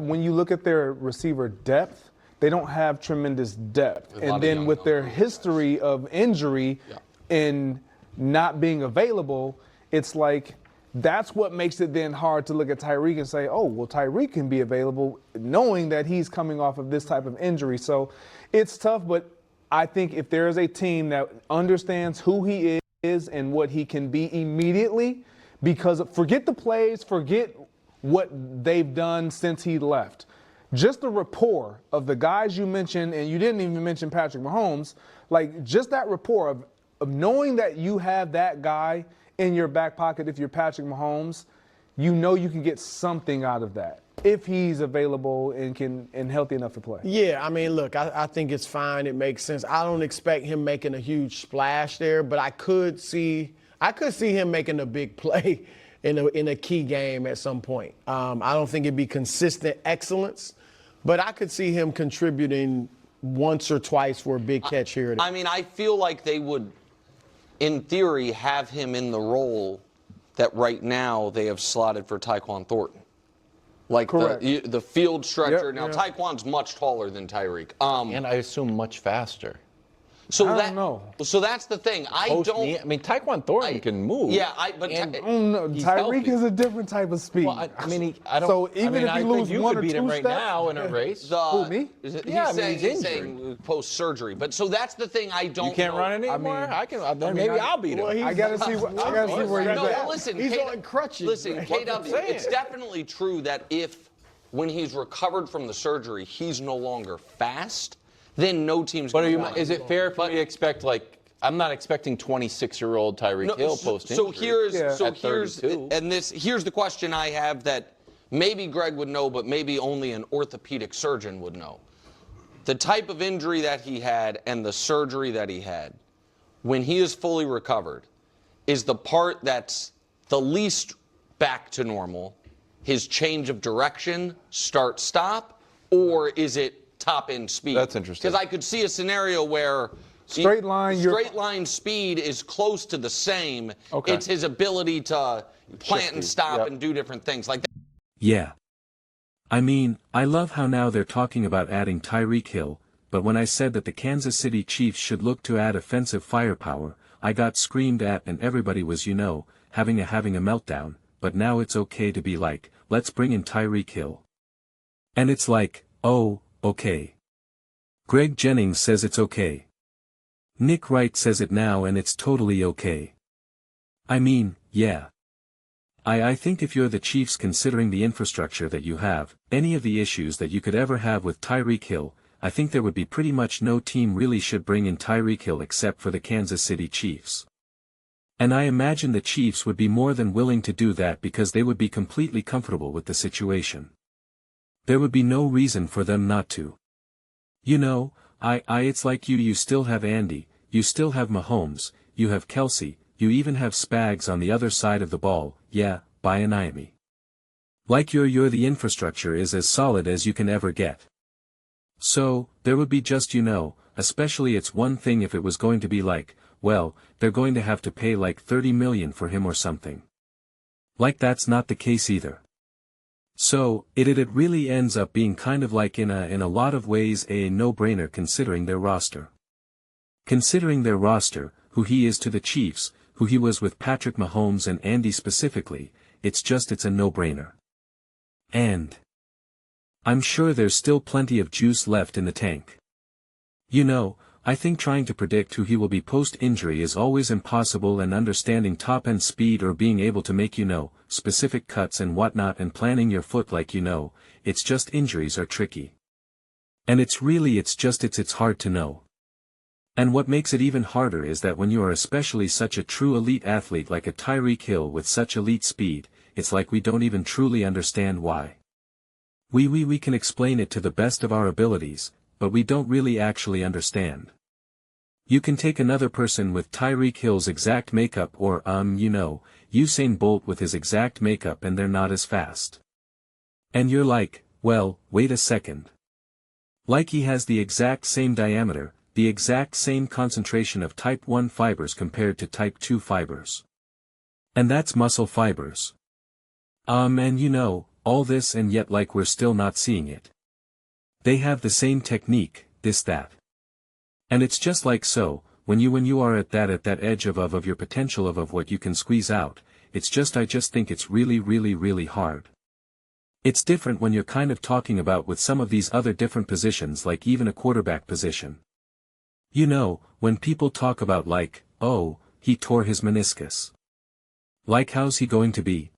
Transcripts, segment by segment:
when you look at their receiver depth, they don't have tremendous depth. And then with their history of injury and not being available, it's like that's what makes it then hard to look at Tyreek and say, oh, well, Tyreek can be available knowing that he's coming off of this type of injury. So it's tough, but I think if there is a team that understands who he is and what he can be immediately, because forget the plays, forget what they've done since he left. Just the rapport of the guys you mentioned, and you didn't even mention Patrick Mahomes, like just that rapport of knowing that you have that guy in your back pocket. If you're Patrick Mahomes, you know you can get something out of that if he's available and healthy enough to play. Yeah, I mean, look, I think it's fine. It makes sense. I don't expect him making a huge splash there, but I could see him making a big play in a key game at some point. I don't think it'd be consistent excellence, but I could see him contributing once or twice for a big catch here. I mean, I feel like they would, in theory, have him in the role that right now they have slotted for Tyquan Thornton. Like the field stretcher. Now, Tyquan's much taller than Tyreek. And I assume much faster. So I don't know. So that's the thing. I mean, Tyquan Thornton can move. Yeah, Tyreek is a different type of speed. Well, I mean, I don't. So even if you lose one or two beat him right steps, now in a race. Who, me? He's saying post-surgery. But so that's the thing. I don't. You can't run anymore. I can. Maybe I'll beat him. I gotta see where he's at. No, listen, he's on crutches. Listen, KW, it's definitely true that when he's recovered from the surgery, he's no longer fast, then no team's going to want him. Is it fair for me to expect, like, I'm not expecting 26-year-old Tyreek Hill post-injury. Here's the question I have that maybe Greg would know, but maybe only an orthopedic surgeon would know. The type of injury that he had and the surgery that he had, when he is fully recovered, is the part that's the least back to normal his change of direction, start-stop, or is it top-end speed? That's interesting. Because I could see a scenario where straight line speed is close to the same. Okay. It's his ability to plant and stop and do different things like that. Yeah. I mean, I love how now they're talking about adding Tyreek Hill, but when I said that the Kansas City Chiefs should look to add offensive firepower, I got screamed at and everybody was, having a meltdown, but now it's okay to be like, let's bring in Tyreek Hill. And it's like, oh, okay. Greg Jennings says it's okay. Nick Wright says it now and it's totally okay. I mean, yeah. I think if you're the Chiefs, considering the infrastructure that you have, any of the issues that you could ever have with Tyreek Hill, I think there would be pretty much no team really should bring in Tyreek Hill except for the Kansas City Chiefs. And I imagine the Chiefs would be more than willing to do that because they would be completely comfortable with the situation. There would be no reason for them not to. It's like you still have Andy, you still have Mahomes, you have Kelsey, you even have Spags on the other side of the ball, Bieniemy. Like the infrastructure is as solid as you can ever get. So, there would be just especially it's one thing if it was going to be like, well, they're going to have to pay like $30 million for him or something. Like that's not the case either. So, it really ends up being kind of like in a lot of ways a no-brainer considering their roster. Considering their roster, who he is to the Chiefs, who he was with Patrick Mahomes and Andy specifically, it's a no-brainer. And I'm sure there's still plenty of juice left in the tank. I think trying to predict who he will be post-injury is always impossible, and understanding top-end speed or being able to make specific cuts and whatnot and planning your foot like it's just injuries are tricky. And it's hard to know. And what makes it even harder is that when you are especially such a true elite athlete like a Tyreek Hill with such elite speed, it's like we don't even truly understand why. We can explain it to the best of our abilities, but we don't really actually understand. You can take another person with Tyreek Hill's exact makeup or Usain Bolt with his exact makeup and they're not as fast. And you're like, well, wait a second. Like he has the exact same diameter, the exact same concentration of type 1 fibers compared to type 2 fibers. And that's muscle fibers. And all this and yet like we're still not seeing it. They have the same technique, this that. And it's just like so, when you are at that edge of your potential of what you can squeeze out, I just think it's really hard. It's different when you're kind of talking about with some of these other different positions like even a quarterback position. You know, when people talk about like, oh, he tore his meniscus. Like how's he going to be?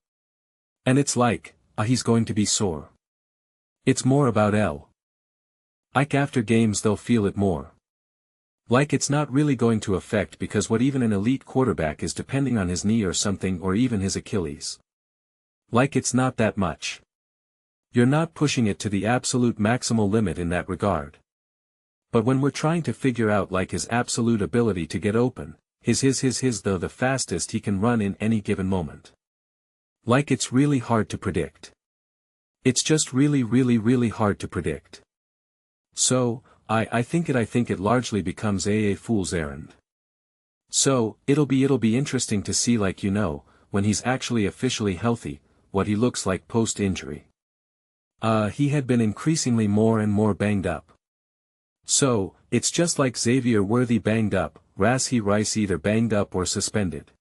And it's like, he's going to be sore. It's more about like after games they'll feel it more. Like it's not really going to affect because what even an elite quarterback is depending on his knee or something or even his Achilles. Like it's not that much. You're not pushing it to the absolute maximal limit in that regard. But when we're trying to figure out like his absolute ability to get open, his though the fastest he can run in any given moment. Like it's really hard to predict. It's just really hard to predict. So, I think it largely becomes a fool's errand. So, it'll be interesting to see like when he's actually officially healthy, what he looks like post-injury. He had been increasingly more and more banged up. So, it's just like Xavier Worthy banged up, Rashee Rice either banged up or suspended.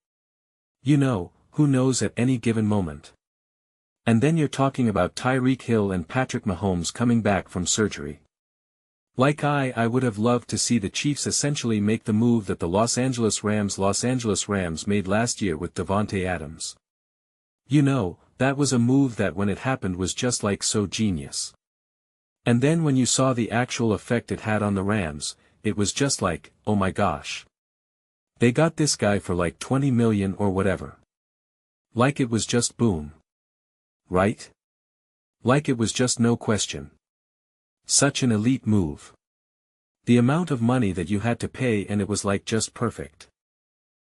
Who knows at any given moment. And then you're talking about Tyreek Hill and Patrick Mahomes coming back from surgery. Like I would have loved to see the Chiefs essentially make the move that the Los Angeles Rams made last year with Davante Adams. That was a move that when it happened was just like so genius. And then when you saw the actual effect it had on the Rams, it was just like, oh my gosh. They got this guy for like 20 million or whatever. Like it was just boom. Right? Like it was just no question. Such an elite move. The amount of money that you had to pay and it was like just perfect.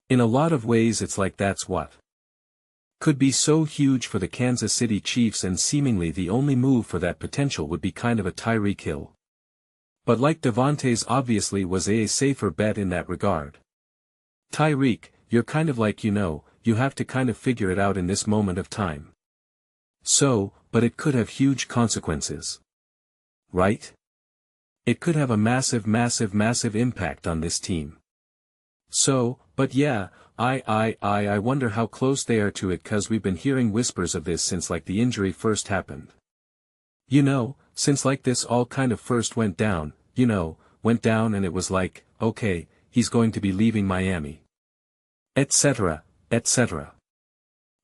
In a lot of ways it's like that's what could be so huge for the Kansas City Chiefs and seemingly the only move for that potential would be kind of a Tyreek Hill. But like Davante's obviously was a safer bet in that regard. Tyreek, you're kind of like you have to kind of figure it out in this moment of time. So, but it could have huge consequences. Right? It could have a massive impact on this team. So, but yeah, I wonder how close they are to it cause we've been hearing whispers of this since like the injury first happened. Since like this all kind of first went down and it was like, okay, he's going to be leaving Miami. Etc.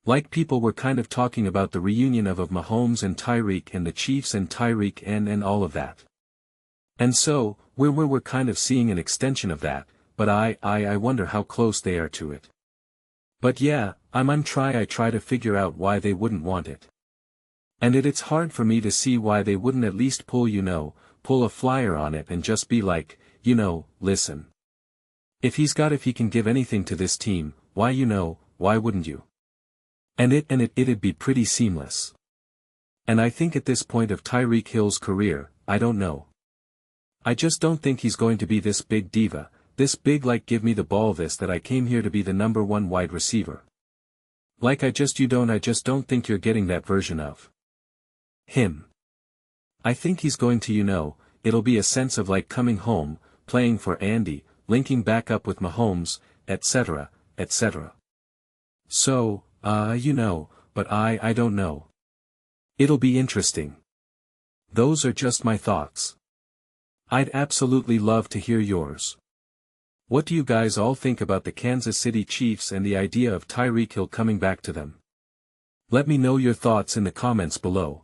Like people were kind of talking about the reunion of Mahomes and Tyreek and the Chiefs and Tyreek and all of that. And so, we're kind of seeing an extension of that, but I wonder how close they are to it. But yeah, I try to figure out why they wouldn't want it. And it's hard for me to see why they wouldn't at least pull a flyer on it and just be like, listen. If he can give anything to this team, why wouldn't you? And it'd be pretty seamless. And I think at this point of Tyreek Hill's career, I don't know. I just don't think he's going to be this big diva, this big like give me the ball this that I came here to be the number one wide receiver. Like I just don't think you're getting that version of him. I think he's going to it'll be a sense of like coming home, playing for Andy, linking back up with Mahomes, etc. So, but I don't know. It'll be interesting. Those are just my thoughts. I'd absolutely love to hear yours. What do you guys all think about the Kansas City Chiefs and the idea of Tyreek Hill coming back to them? Let me know your thoughts in the comments below.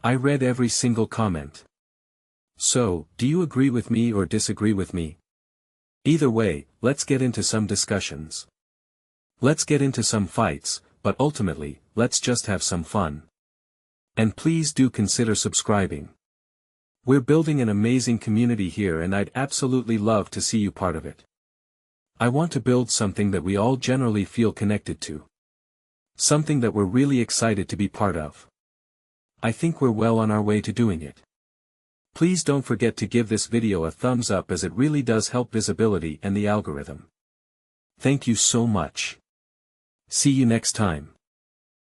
I read every single comment. So, do you agree with me or disagree with me? Either way, let's get into some discussions. Let's get into some fights, but ultimately, let's just have some fun. And please do consider subscribing. We're building an amazing community here and I'd absolutely love to see you part of it. I want to build something that we all generally feel connected to. Something that we're really excited to be part of. I think we're well on our way to doing it. Please don't forget to give this video a thumbs up as it really does help visibility and the algorithm. Thank you so much. See you next time.